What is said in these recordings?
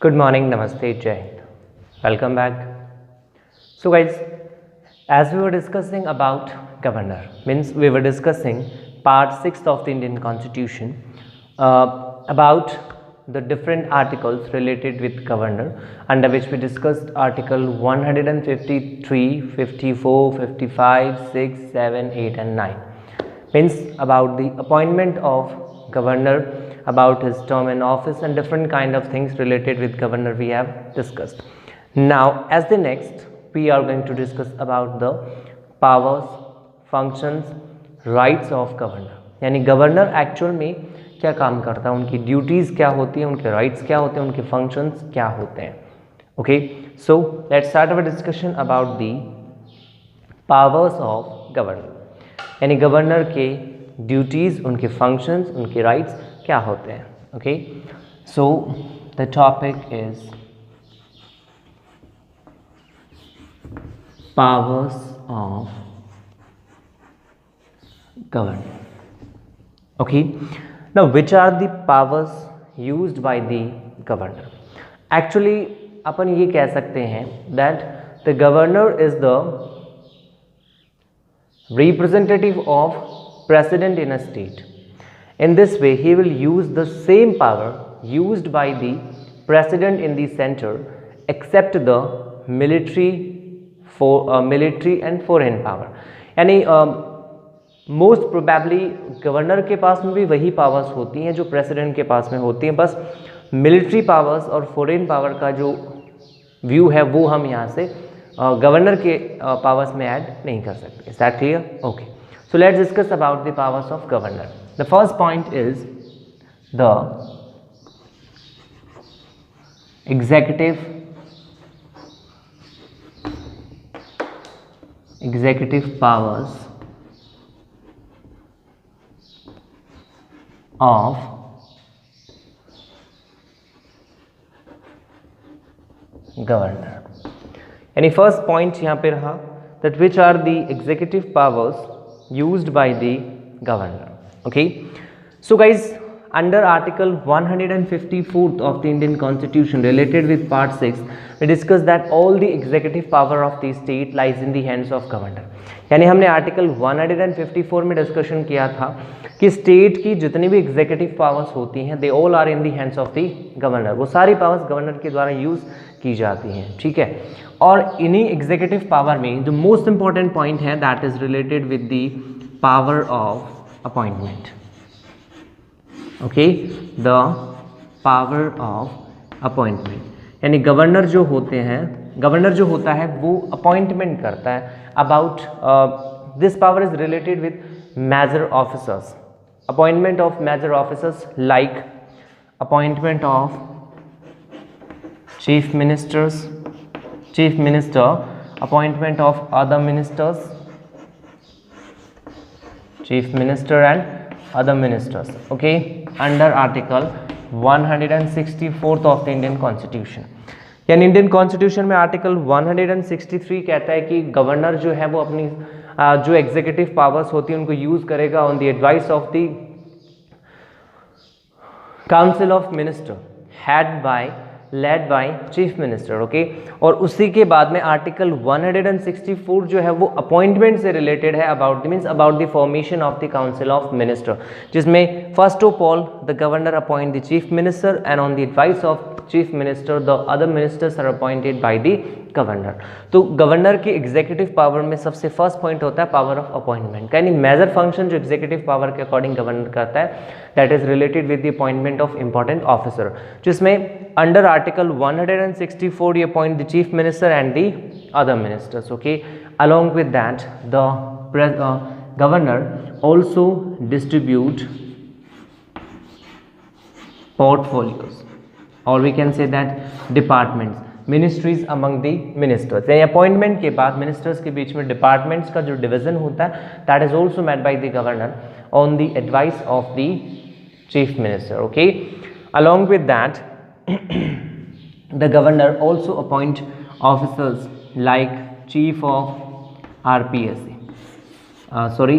Good morning, Namaste, Jai Hind. Welcome back. So guys, as we were discussing about governor, means we were discussing part 6 of the Indian Constitution about the different articles related with governor, under which we discussed article 153, 54, 55, 6, 7, 8 and 9. Means about the appointment of governor, about his term in office and different kind of things related with governor we have discussed. Now as the next we are going to discuss about the powers, functions, rights of governor. यानी governor actual में क्या काम करता है, उनकी duties क्या होती हैं, उनके राइट्स क्या होते हैं, उनके फंक्शंस क्या होते हैं. Okay, so let's start our discussion about the powers of governor. यानी गवर्नर के ड्यूटीज़, उनके फंक्शंस, उनके राइट्स क्या होते हैं. Okay, so the topic is powers of governor. Okay, now which are the powers used by the governor? Actually अपन ये कह सकते हैं that the governor is the representative of president in a state. In this way he will use the same power used by the president in the center except the military and foreign power. यानी most probably governor के पास में भी वही powers होती हैं जो president के पास में होती हैं, बस मिलिट्री पावर्स और फॉरेन पावर का जो व्यू है वो हम यहाँ से गवर्नर के पावर्स में ऐड नहीं कर सकते. Is that clear? Okay, so let's discuss about the powers of governor. The first point is the executive powers of governor. यानी फर्स्ट पॉइंट यहाँ पे रहा that which are the executive powers used by the governor. Okay, so guys, under article 154 of the Indian Constitution related with part 6 we discussed that all the executive power of the state lies in the hands of governor. यानी हमने article 154 में discussion किया था कि state की जितनी भी executive powers होती हैं they all are in the hands of the governor. वो सारी पावर्स गवर्नर के द्वारा यूज की जाती हैं. ठीक है, और इन्हीं एग्जीक्यूटिव पावर में जो मोस्ट इंपॉर्टेंट पॉइंट है that is related with the power of appointment. Okay, the power of appointment. यानी गवर्नर जो होता है वो अपॉइंटमेंट करता है. About this power is related with major officers, appointment of major officers like appointment of chief minister, appointment of other ministers, chief minister and other ministers. Okay, under article 164 of the Indian Constitution. यानी Indian constitution में article 163 कहता है कि governor जो है वो अपनी जो एग्जीक्यूटिव पावर्स होती है उनको यूज करेगा on the advice of the council of minister led by chief minister. Okay, और उसी के बाद में आर्टिकल 164 जो है वो अपॉइंटमेंट से रिलेटेड है about the formation of the council of minister, जिसमें first of all the governor appoint the chief minister and on the advice of chief minister the other ministers are appointed by the governor. तो governor की executive power में सबसे first point होता है power of appointment. यानी major function जो executive power के according governor करता है that is related with the appointment of important officer, जिसमें under article 164 you appoint the chief minister and the other ministers. Okay, along with that the governor also distribute portfolios, or we can say that departments, ministries among the ministers. यानी appointment के बाद ministers के बीच में departments का जो division होता है that is also made by the governor on the advice of the chief minister. Okay, along with that the governor also appoint officers like chief of RPSC. Sorry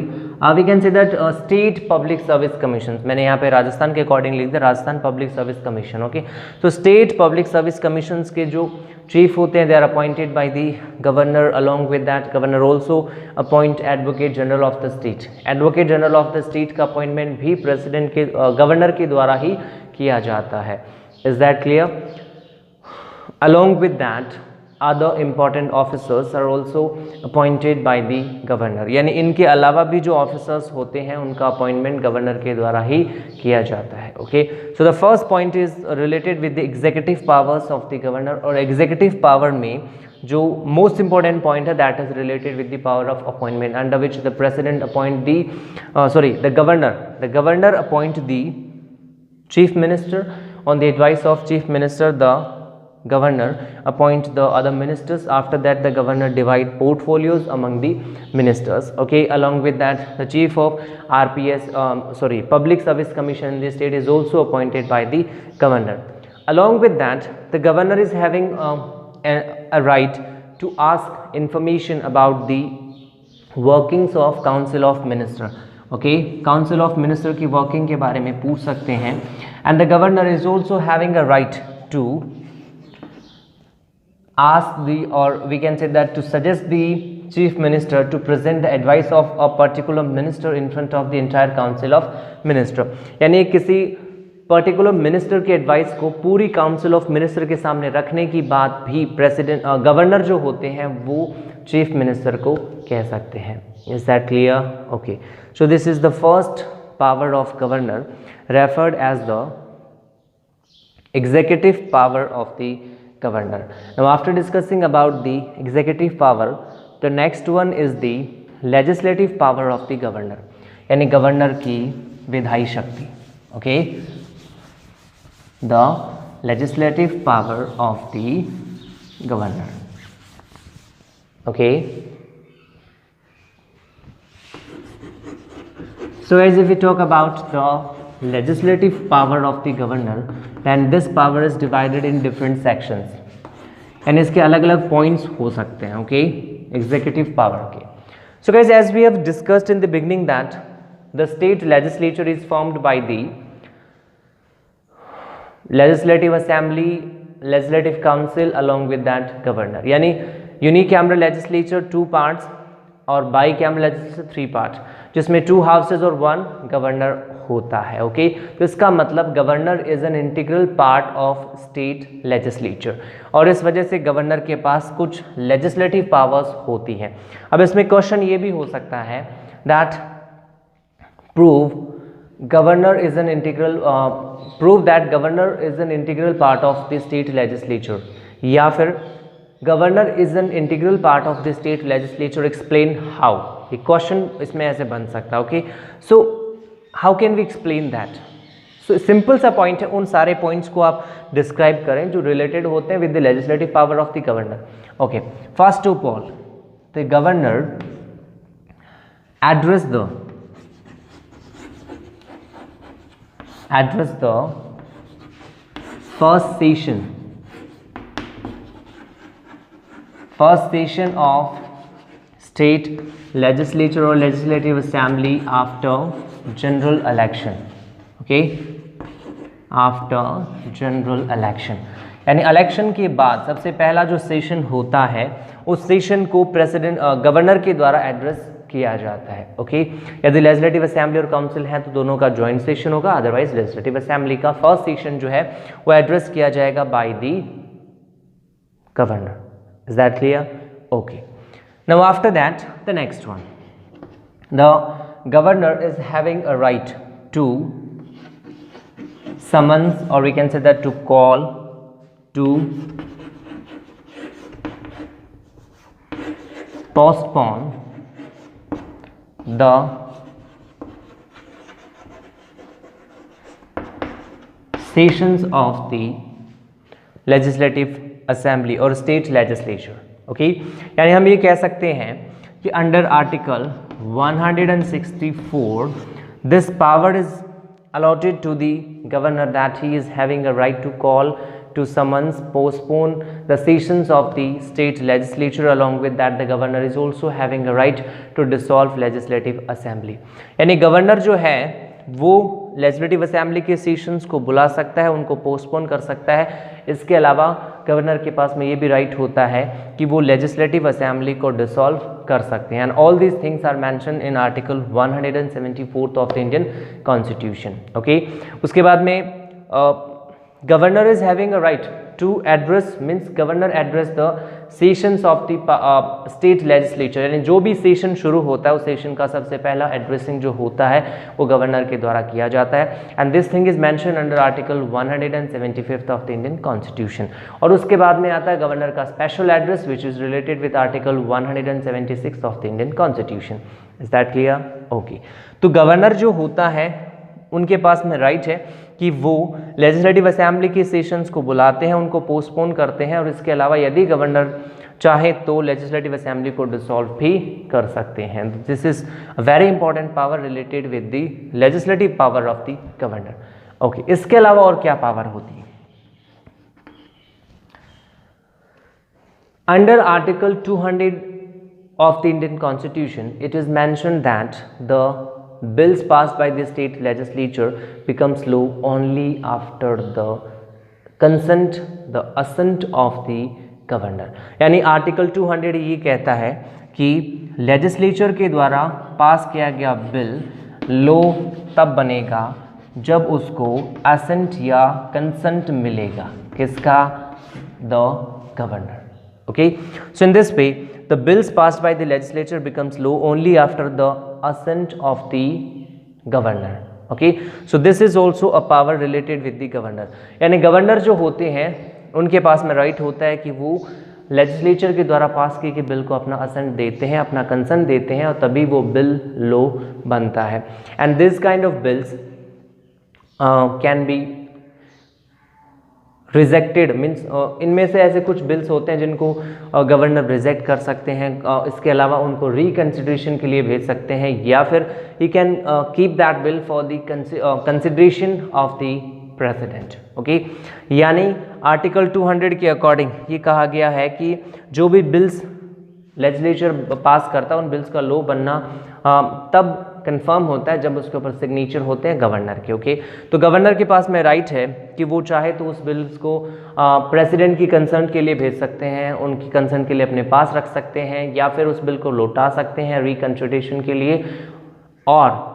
we can say that state public service commission, मैंने यहाँ पे राजस्थान के according लिख दिया Rajasthan public service commission. Okay, तो state public service commission के जो chief होते हैं they are appointed by the governor, along with that governor also appoint advocate general of the state. Advocate general of the state का appointment भी president के governor के द्वारा ही किया जाता है। Is that clear? Along with that other important officers are also appointed by the governor, यानी इनके अलावा भी जो ऑफिसर्स होते हैं उनका अपॉइंटमेंट गवर्नर के द्वारा ही किया जाता है। Okay, so the first point is related with the executive powers of the governor, और एग्जीक्यूटिव पावर में जो मोस्ट इंपॉर्टेंट पॉइंट है that is related with the power of appointment under which the president appoint the governor appoint the chief minister on the advice of chief minister the governor appoint the other ministers. After that the governor divide portfolios among the ministers. Okay, along with that the chief of public service commission in the state is also appointed by the governor. Along with that the governor is having a right to ask information about the workings of council of minister. Okay, council of minister की working के बारे में पूछ सकते हैं, and the governor is also having a right to ask the, or we can say that to suggest the chief minister to present the advice of a particular minister in front of the entire council of minister, यानी किसी particular minister के advice को पूरी council of minister के सामने रखने की बात भी प्रेसिडेंट गवर्नर जो होते हैं वो चीफ मिनिस्टर को कह सकते हैं। Is that clear? Okay, so this is the first power of governor referred as the executive power of the governor. Now after discussing about the executive power, the next one is the legislative power of the governor, यानी governor की विधायी शक्ति। Okay, the legislative power of the governor. Okay, so as if we talk about the legislative power of the governor, then this power is divided in different sections, and इसके अलग अलग points हो सकते हैं। okay, executive power के। so guys, as we have discussed in the beginning that the state legislature is formed by the legislative assembly, legislative council along with that governor, यानी unicameral legislature 2 parts और bicameral legislature 3 part, जिसमें 2 houses और 1 governor होता है। Okay, तो इसका मतलब governor is an integral part of state legislature, और इस वजह से गवर्नर के पास कुछ लेजिस्लेटिव पावर्स होती हैं। अब इसमें क्वेश्चन ये भी हो सकता है that prove governor is an integral part of the state legislature, या फिर governor is an integral part of the state legislature, explain how. ये क्वेश्चन इसमें ऐसे बन सकता है। Okay, so how can we explain that? So simple सा point है, उन सारे पॉइंट्स को आप डिस्क्राइब करें जो रिलेटेड होते हैं with the legislative power of the governor. Okay, first of all the governor address the first session of state legislature or legislative assembly after general election. Okay, after general election, यानी election के बाद सबसे पहला जो session होता है उस session को प्रेसिडेंट गवर्नर के द्वारा एड्रेस किया जाता है। ओके, यदि लेजिस्लेटिव असेंबली और काउंसिल है तो दोनों का जॉइंट सेशन होगा, अदरवाइज लेजिस्लेटिव असेंबली का फर्स्ट सेशन जो है वो एड्रेस किया जाएगा bye the governor. Is that clear? Okay. Now after that, the next one, the governor is having a right to summons, or we can say that to call, to postpone the sessions of the legislative assembly और state legislature. Okay, यानी हम ये कह सकते हैं कि under article 164 this power is allotted to the governor that he is having a right to call, to summons, postpone the sessions of the state legislature. Along with that, the governor is also having a right to dissolve legislative assembly. यानी governor जो है वो legislative assembly के sessions को बुला सकता है, उनको पोस्टपोन कर सकता है। इसके अलावा गवर्नर के पास में ये भी राइट होता है कि वो लेजिस्लेटिव असेंबली को डिसॉल्व कर सकते हैं। And all these things are mention in article 174 of the Indian constitution. Okay, उसके बाद में governor is having a right to address, means governor address the sessions of the state legislature, यानी जो भी सेशन शुरू होता है उस सेशन का सबसे पहला एड्रेसिंग जो होता है वो गवर्नर के द्वारा किया जाता है। And this thing is mention under article 175 of the Indian constitution. और उसके बाद में आता है गवर्नर का special address which is related with article 176 of the Indian constitution. Is that clear? Okay, तो गवर्नर जो होता है उनके पास में राइट है कि वो लेजिस्लेटिव असेंबली के सेशंस को बुलाते हैं, उनको पोस्टपोन करते हैं, और इसके अलावा यदि गवर्नर चाहे तो लेजिस्लेटिव असेंबली को डिसॉल्व भी कर सकते हैं। This is a very important power related with the legislative power of the governor. Okay, इसके अलावा और क्या पावर होती है? Under article 200 of the Indian Constitution, it is mentioned that the bills passed by the state legislature becomes law only after the consent, the assent of the governor। यानी article 200 ये कहता है कि लेजिस्लेचर के द्वारा पास किया गया बिल लॉ तब बनेगा जब उसको असेंट या कंसेंट मिलेगा। किसका? The governor. Okay, so in this way the bills passed by the legislature becomes law only after the assent of the governor। okay, so this is also a power related with the governor। यानी governor जो होते हैं उनके पास में right होता है कि वो लेजिस्लेचर के द्वारा पास किए गए बिल को अपना असेंट देते हैं, अपना कंसेंट देते हैं, और तभी वो बिल लॉ बनता है। And this kind of bills can be rejected, means इनमें से ऐसे कुछ बिल्स होते हैं जिनको गवर्नर रिजेक्ट कर सकते हैं। इसके अलावा उनको रिकन्सिडरेशन के लिए भेज सकते हैं, या फिर he can keep that bill for the consideration of the president. Okay, यानी आर्टिकल 200 के अकॉर्डिंग ये कहा गया है कि जो भी बिल्स लेजिस्लेचर पास करता है उन बिल्स का लॉ बनना तब कंफर्म होता है जब उसके ऊपर सिग्नेचर होते हैं गवर्नर के। ओके, तो गवर्नर के पास में राइट है कि वो चाहे तो उस बिल्स को प्रेसिडेंट की कंसर्न के लिए भेज सकते हैं, उनकी कंसर्न के लिए अपने पास रख सकते हैं, या फिर उस बिल को लौटा सकते हैं रिकंसिडरेशन के लिए, और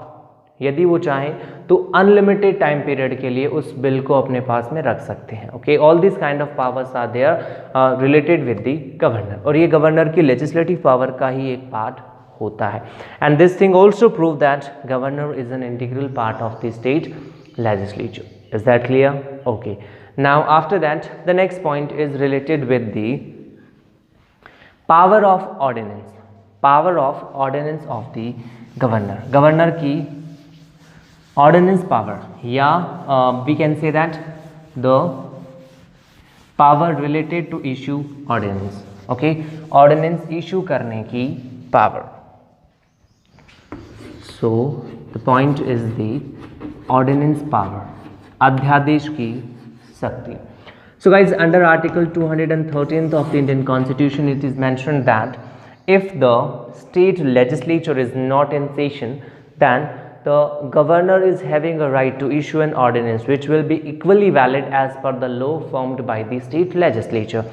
यदि वो चाहें तो अनलिमिटेड टाइम पीरियड के लिए उस बिल को अपने पास में रख सकते हैं। Okay, all this kind of powers are there related with the governor, और ये गवर्नर की लेजिस्लेटिव पावर का ही एक पार्ट होता है। And this thing also prove that governor is an integral part of the state legislature. Is that clear? Okay, now after that the next point is related with the power of ordinance. Power of ordinance of the governor, governor की ordinance power, या we can say that the power related to issue ordinance. Okay, ordinance issue करने की power. So the point is the ordinance power, अध्यादेश की शक्ति। So guys, under article 213th of the Indian Constitution, it is mentioned that if the state legislature is not in session, then the governor is having a right to issue an ordinance which will be equally valid as per the law formed by the state legislature।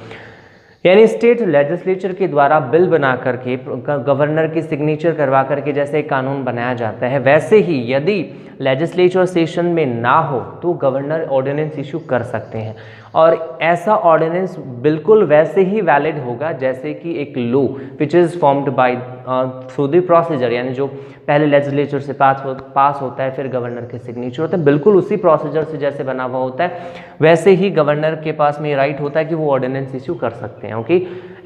यानी state legislature के द्वारा bill बना करके governor की signature करवा करके जैसे कानून बनाया जाता है, वैसे ही यदि लेजिस्लेचर सेशन में ना हो तो गवर्नर ऑर्डिनेंस इशू कर सकते हैं, और ऐसा ऑर्डिनेंस बिल्कुल वैसे ही वैलिड होगा जैसे कि एक law which is formed by through the procedure, यानी जो पहले लेजिस्लेचर से पास होता है फिर गवर्नर के सिग्नेचर होता है, बिल्कुल उसी प्रोसीजर से जैसे बना हुआ होता है वैसे ही गवर्नर के पास में राइट होता है कि वो ऑर्डिनेंस इशू कर सकते हैं। Okay,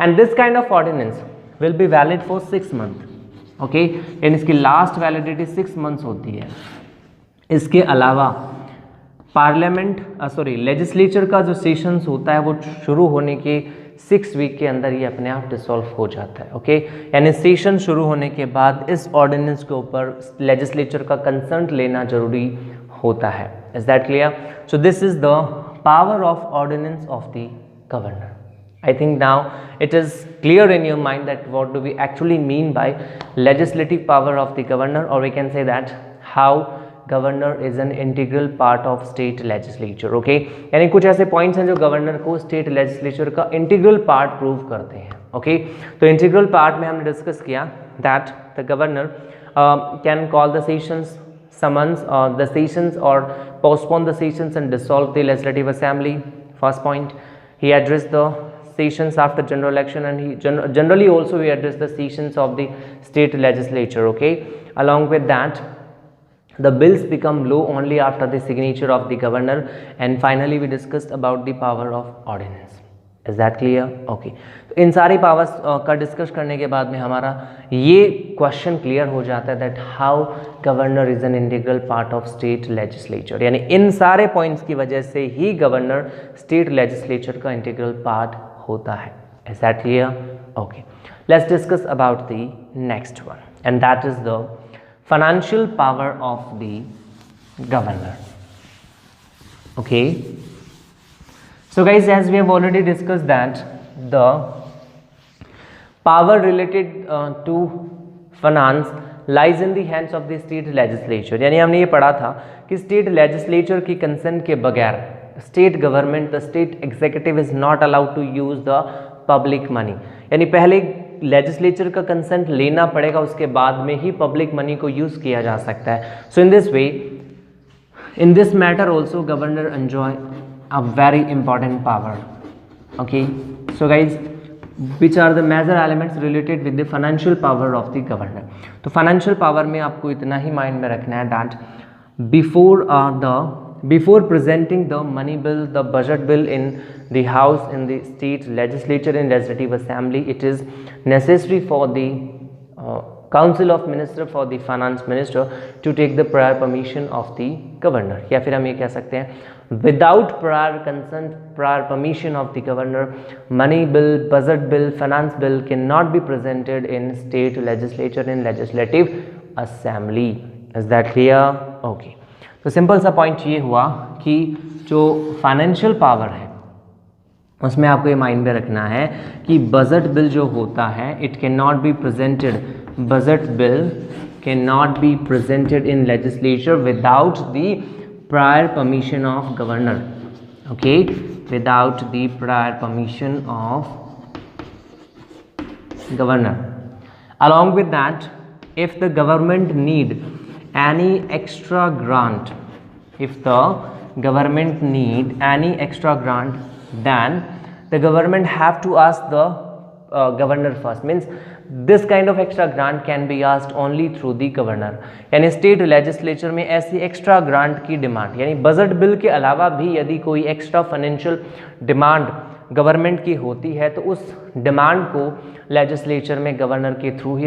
and this kind of ordinance will be valid for 6 month. Okay, and इसकी लास्ट वैलिडिटी 6 मंथ्स होती है। इसके अलावा पार्लियामेंट लेजिस्लेचर का जो सेशंस होता है वो शुरू होने के 6 वीक के अंदर ये अपने आप डिसॉल्व हो जाता है। ओके, यानी सेशन शुरू होने के बाद इस ऑर्डिनेंस के ऊपर लेजिस्लेचर का कंसर्न लेना जरूरी होता है। Is that clear? So this is the power of ordinance of the governor. I think now it is clear in your mind that what do we actually mean by legislative power of the governor, or we can say that how governor is an integral part of state legislature. Okay, यानी कुछ ऐसे points हैं जो governor को state legislature का integral part prove करते हैं. Okay, तो इंटीग्रल पार्ट में हमने डिस्कस किया that the governor can call the sessions, summons the sessions or postpone the sessions and dissolve the legislative assembly. First point, he addressed the sessions after general election, and he generally also he addressed the sessions of the state legislature. Okay, along with that the bills become law only after the signature of the governor, and finally we discussed about the power of ordinance. Is that clear? Okay, तो इन सारी powers का discuss करने के बाद में हमारा ये question clear हो जाता है that how governor is an integral part of state legislature. यानी इन सारे पॉइंट्स की वजह से ही गवर्नर स्टेट लेजिस्लेचर का इंटीग्रल पार्ट होता है. Is that clear? Okay, let's discuss about the next one, and that is the financial power of the governor. Okay, so guys, as we have already discussed that the power related to finance lies in the hands of the state legislature. यानी हमने ये पढ़ा था कि state legislature की consent के बगैर state government, the state executive is not allowed to use the public money. यानी पहले लेजिस्लेचर का कंसेंट लेना पड़ेगा, उसके बाद में ही पब्लिक मनी को यूज किया जा सकता है. So in this way, in this matter also governor enjoy a very important power. Okay, so guys, which are the major elements related with the financial power of the governor. तो financial power में आपको इतना ही mind में रखना है that before presenting the money bill, the budget bill in the house, in the state legislature, in legislative assembly, it is necessary for the council of minister, for the finance minister to take the prior permission of the governor. या फिर हम ये कह सकते हैं without prior consent, prior permission of the governor, money bill, budget bill, finance bill cannot be presented in state legislature, in legislative assembly. Is that clear? Okay, तो simple सा point ये हुआ कि जो फाइनेंशियल पावर है उसमें आपको ये माइंड में रखना है कि बजट बिल जो होता है it can not be presented, budget bill can not be presented in legislature without the prior permission of governor. Okay, without the prior permission of governor. Along with that, if the government need any extra grant, if the government need any extra grant, then the government have to ask the governor first. Means this kind of extra grant can be asked only through the governor. यानी state legislature में ऐसी extra grant की demand, यानी budget bill के अलावा भी यदि कोई एक्स्ट्रा फाइनेंशियल डिमांड गवर्नमेंट की होती है तो उस डिमांड को लेजिस्लेचर में गवर्नर के थ्रू ही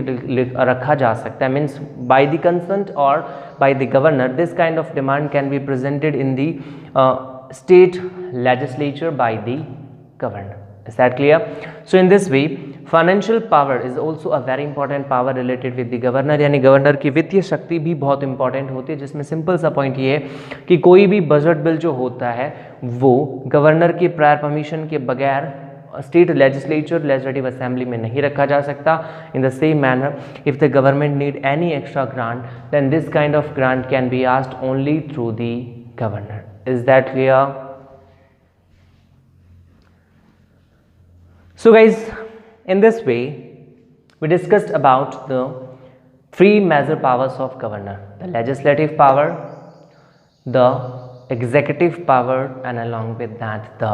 रखा जा सकता है. मीन्स बाय द कंसेंट और bye the governor this kind of demand can be presented in the state legislature bye the governor. Is that clear? So in this way, financial power is also a very important power related with the governor. यानी governor की वित्तीय शक्ति भी बहुत important होती है, जिसमें simple सा पॉइंट ये है कि कोई भी बजट बिल जो होता है वो गवर्नर की प्रायर परमिशन के बगैर स्टेट लेजिस्लेचर, लेजिस्लेटिव असेंबली में नहीं रखा जा सकता. In the same manner, if the government need any extra grant, then this kind of grant can be asked only through the governor. Is that clear? So guys, in this way we discussed about the three major powers of governor: the legislative power, the executive power, and along with that the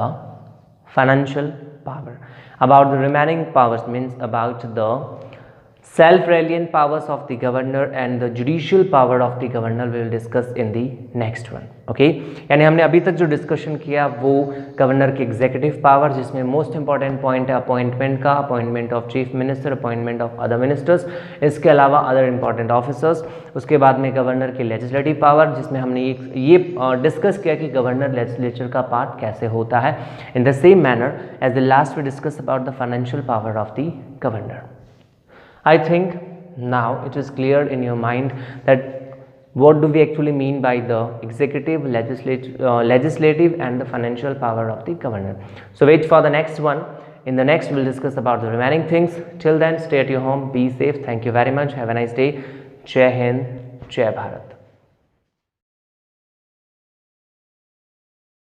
financial power. About the remaining powers, means about the self-reliant powers of the governor and the judicial power of the governor, we will discuss in the next one. Okay, यानी हमने अभी तक जो discussion किया वो governor की executive power, जिसमें most important point है अपॉइंटमेंट का, appointment of chief minister, appointment of other ministers, इसके अलावा अदर इंपॉर्टेंट ऑफिसर्स. उसके बाद में गवर्नर की लेजिस्लेटिव पावर, जिसमें हमने ये डिस्कस किया कि गवर्नर लेजिस्लेचर का पार्ट कैसे होता है. In the same manner as the last we discuss about the financial power of the governor. I think now it is clear in your mind that what do we actually mean by the executive, legislative and the financial power of the governor. So wait for the next one. In the next we'll discuss about the remaining things. Till then, stay at your home, be safe. Thank you very much. Have a nice day. Jai Hind, Jai Bharat.